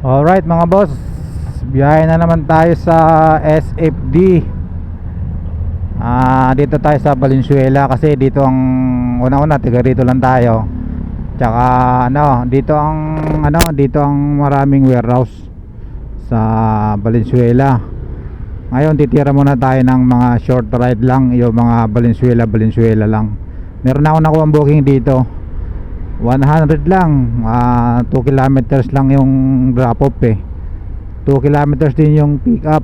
Alright mga boss, biyahe na naman tayo sa SFD. Dito tayo sa Valenzuela kasi dito ang una-una, tiga rito lang tayo. Tsaka dito ang maraming warehouse sa Valenzuela. Ngayon titira muna tayo ng mga short ride lang, yung mga Valenzuela lang. Meron na ako nakuha ang booking dito. 100 lang, 2 kilometers lang yung drop off 2 kilometers din yung pick up.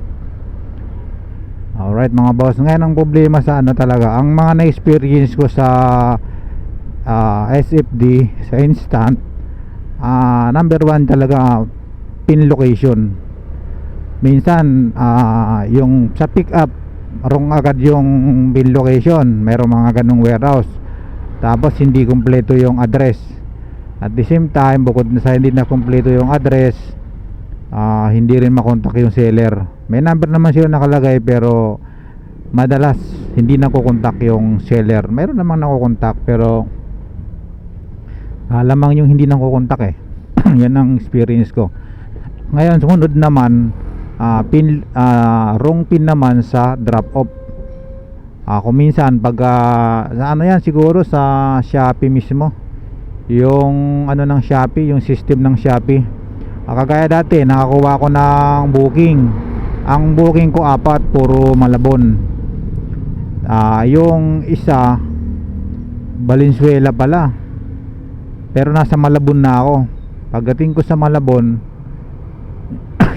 Alright mga boss, ngayon ang problema sa talaga, ang mga na-experience ko sa SFD, sa instant, number 1 talaga, pin location. Minsan yung sa pick up wrong agad yung pin location, mayroong mga ganong warehouse, tapos hindi kumpleto yung address. At the same time, bukod na sa hindi na kumpleto yung address, hindi rin makontak yung seller. May number naman sila nakalagay, pero madalas hindi nakukontak yung seller. Mayroon namang nakukontak, pero lamang yung hindi nakukontak yan ang experience ko. Ngayon sumunod naman, wrong pin naman sa drop off. Kung minsan pag sa yan, siguro sa Shopee mismo, yung ng Shopee, yung system ng Shopee. Kagaya dati, nakakuha ko ng booking. Ang booking ko 4, puro Malabon. Yung isa Valenzuela pala, pero nasa Malabon na ako. Pagdating ko sa Malabon,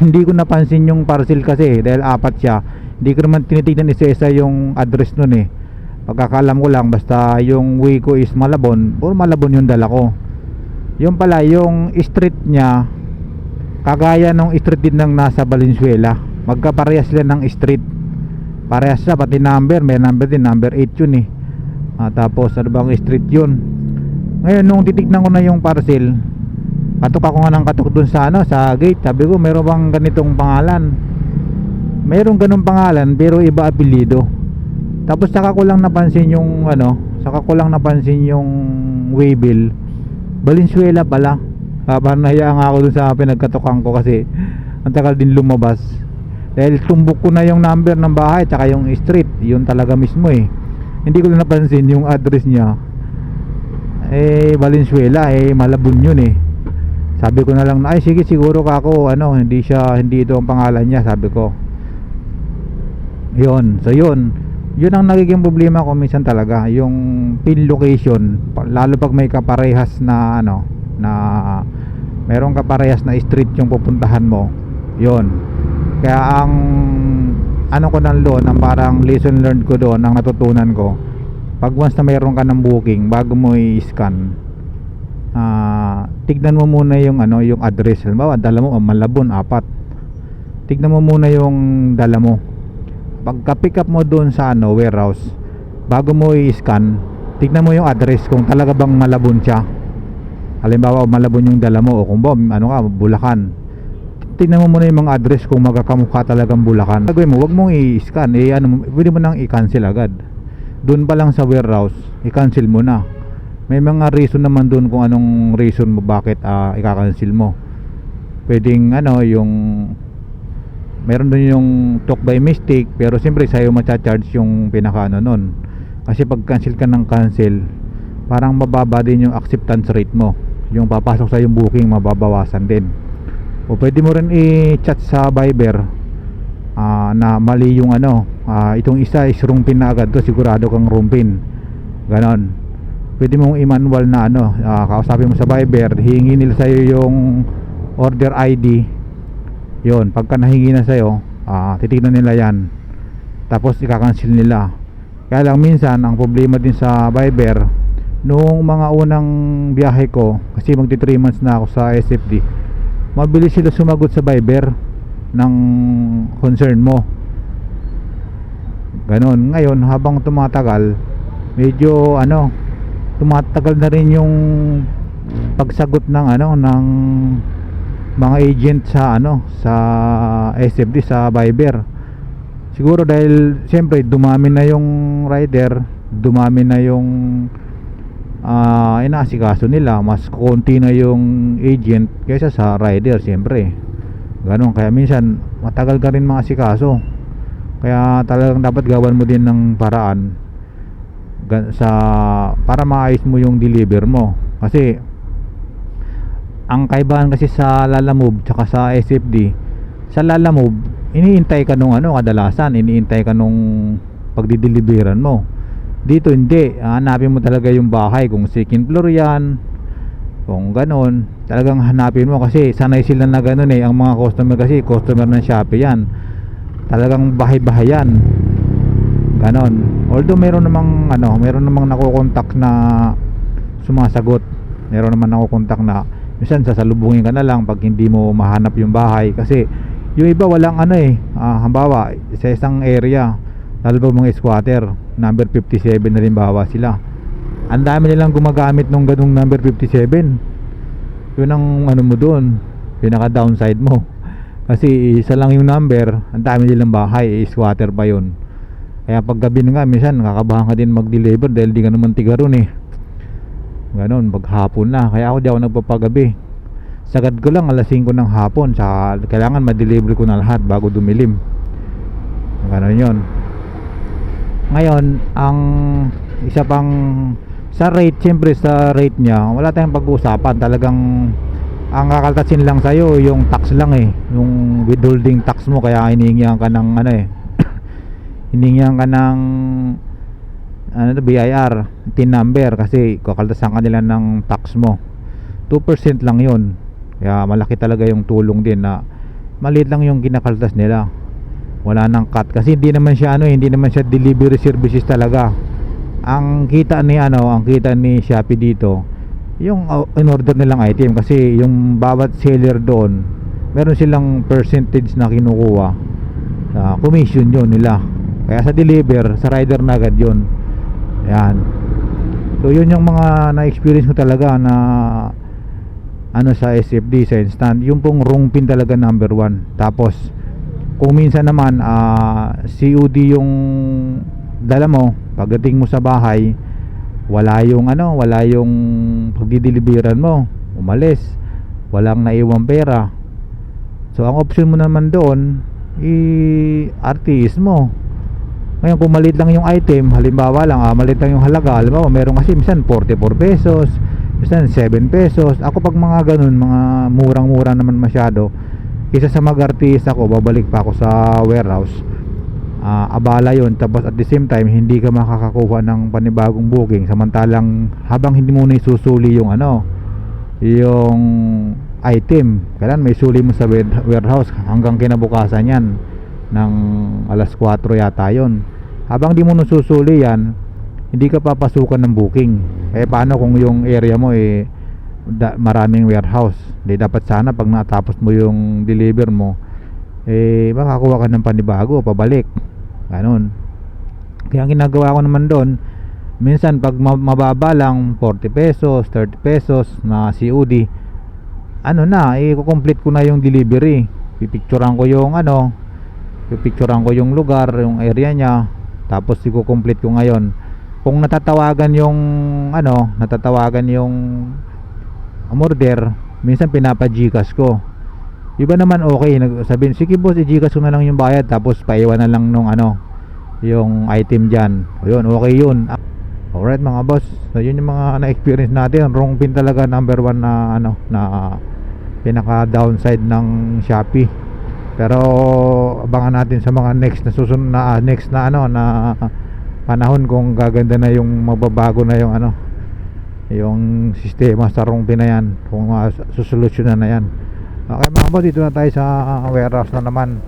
hindi ko napansin yung parcel kasi dahil 4 siya. Hindi ko naman tinitignan isa-isa yung address nun Pagkakalam ko lang, basta yung way ko is Malabon, or Malabon yung dala ko. Yung pala, yung street niya kagaya nung street din ng nasa Valenzuela. Magkaparehas sila ng street. Parehas na, pati number, may number din, number 8 yun tapos ano bang street yun. Ngayon nung titignan ko na yung parcel, katok ako nga ng katok dun sa sa gate. Sabi ko, meron bang ganitong pangalan? Mayroong ganung pangalan pero iba apelyido. Tapos saka ko lang napansin yung waybill, Valenzuela pala. Parang nahiyaan ako dun sa pinagkatokan ko kasi ang tagal din lumabas. Dahil tumbok ko na yung number ng bahay tsaka yung street, yun talaga mismo Hindi ko lang napansin yung address niya. Valenzuela, Malabon yun Sabi ko na lang, ay sige, siguro kako hindi ito ang pangalan niya, sabi ko. Yun ang nagiging problema ko minsan talaga, yung pin location, lalo pag may kaparehas na na merong kaparehas na street yung pupuntahan mo. Yun, kaya ang ko nang doon, ang parang lesson learned ko doon, ang natutunan ko, pag once na mayroon ka ng booking, bago mo i-scan, tignan mo muna yung yung address. Halimbawa, dala mo Malabon 4, tignan mo muna yung dala mo. Pagka pick up mo doon sa warehouse, bago mo i-scan, tignan mo yung address kung talaga bang Malabon siya. Halimbawa, Malabon yung dala mo, o kung Bulacan, tignan mo muna yung mga address kung magkakamukha talagang Bulacan. Gagawin mo, wag mong i-scan, pwede mo nang i-cancel agad. Doon pa lang sa warehouse, i-cancel mo na. May mga reason naman doon kung anong reason mo bakit i-cancel mo. Pwedeng yung meron doon yung talk by mistake, pero siyempre sa'yo macha-charge yung pinaka nun. Kasi pag cancel ka ng cancel, parang mababa din yung acceptance rate mo. Yung papasok sa yung booking, mababawasan din. O pwede mo rin i-chat sa Viber na mali yung itong isa is wrong pin na agad to, sigurado kang wrong pin. Ganon. Pwede mong i-manual na kausapin mo sa Viber, hihingi nila sa'yo yung order ID. Yun, pagka nahingi na sa'yo, titignan nila yan, tapos i-cancel nila. Kaya lang minsan, ang problema din sa Viber, noong mga unang biyahe ko, kasi magti 3 months na ako sa SFD, mabilis sila sumagot sa Viber ng concern mo. Ganon. Ngayon, habang tumatagal, medyo tumatagal na rin yung pagsagot ng ng mga agent sa sa SFD, sa Viber. Siguro dahil siyempre dumami na yung rider, dumami na yung inaasikaso nila, mas konti na yung agent kaysa sa rider siyempre. Ganon, kaya minsan matagal ka rin maasikaso. Kaya talagang dapat gawan mo din ng paraan sa para maayos mo yung deliver mo. Kasi ang kaibahan kasi sa Lalamove tsaka sa SFD, sa Lalamove iniintay ka nung ano, kadalasan iniintay ka nung pagdideliveran mo. Dito hindi, hanapin mo talaga yung bahay, kung second floor yan, kung ganon talagang hanapin mo kasi sanay sila na ganon eh. Ang mga customer kasi customer ng Shopee yan, talagang bahay-bahay yan, ganon. Although meron namang nakokontak na sumasagot, meron naman nakokontak na minsan sasalubungin ka na lang pag hindi mo mahanap yung bahay. Kasi yung iba walang halimbawa sa isang area, lalo pag mga squatter, number 57 na rin bawa sila, ang dami nilang gumagamit nung ganung number 57. Yun ang ano mo doon, pinaka downside mo. Kasi isa lang yung number, ang dami nilang bahay, squatter pa yun. Kaya pag gabi na nga, minsan nakakabahan ka din mag-deliver dahil di ka naman tiga ron eh. Ganon, paghapon na. Kaya ako di ako nagpapagabi. Sagad ko lang alas 5 ng hapon, saka kailangan ma-deliver ko na lahat bago dumilim. Ganon yun. Ngayon, ang isa pang sa rate, siyempre sa rate niya wala tayong pag-uusapan. Talagang ang kakaltasin lang sa'yo yung tax lang eh, yung withholding tax mo. Kaya hinihingihan ka ng hinihingihan ka ng BIR TIN number, kasi kakaltasan ka nila ng tax mo. 2% lang yun. Kaya malaki talaga yung tulong din, na maliit lang yung kinakaltas nila, wala nang cut. Kasi hindi naman siya delivery services talaga. Ang kita ni Shopee dito yung in order nilang item, kasi yung bawat seller doon meron silang percentage na kinukuha, commission yun nila. Kaya sa deliver, sa rider na agad yun. Ayan. So yun yung mga na-experience ko talaga na sa SFD, sa instant, yung pong wrong pin talaga number 1. Tapos kung minsan naman COD yung dala mo, pagdating mo sa bahay wala yung pagdideliveran mo, umalis, walang naiwang pera. So ang option mo naman doon RTS mo. Ngayon kung maliit lang yung item, halimbawa lang maliit lang yung halaga, halimbawa meron kasi minsan 44 pesos, minsan 7 pesos. Ako pag mga ganun, mga murang-mura naman masyado, kaysa sa mag-RTS ako, babalik pa ako sa warehouse, abala yon. Tapos at the same time hindi ka makakakuha ng panibagong booking, samantalang habang hindi mo na isusuli yung yung item, kailan may suli mo sa warehouse hanggang kinabukasan yan ng alas 4 yata yon. Habang di mo nasusuli yan, hindi ka papasukan ng booking. Paano kung yung area mo maraming warehouse? Di dapat sana pag natapos mo yung deliver mo, makakuha ka ng panibago pabalik, ganon. Kaya ang ginagawa ko naman doon, minsan pag mababa lang, 40 pesos, 30 pesos na COD, i-complete ko na yung delivery. Pipicturean ko yung lugar, yung area niya, tapos i-complete ko ngayon. Kung natatawagan yung order, minsan pinapa-GCash ko. Iba naman okay, sabihin, sige boss, i-GCash ko na lang yung bayad, tapos paiwan na lang nung yung item dyan. Ayun, okay yun. Alright mga boss, so yun yung mga na-experience natin. Wrong pin talaga number 1 na pinaka downside ng Shopee. Pero abangan natin sa mga next na susunod na panahon kung gaganda na yung magbabago na yung sistema sa wrong pin na yan, kung susolusyonan na yan. Okay mga boss, dito na tayo sa warehouse na naman.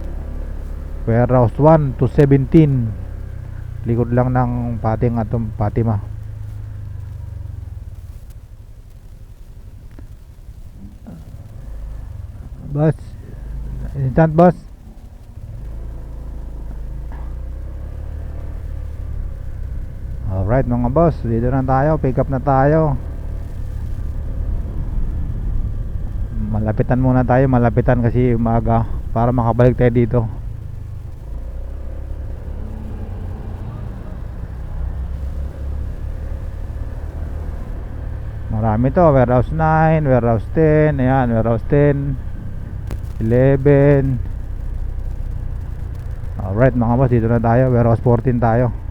Warehouse 1 to 17, likod lang ng pating atong Fatima. Boss, instant boss. Alright mga boss, dito na tayo, pick up na tayo. Malapitan kasi umaga para makabalik tayo dito. Marami to, warehouse 9, warehouse 10, ayan, warehouse 10. 11. Alright mga boss, dito na tayo. Warehouse 14 tayo.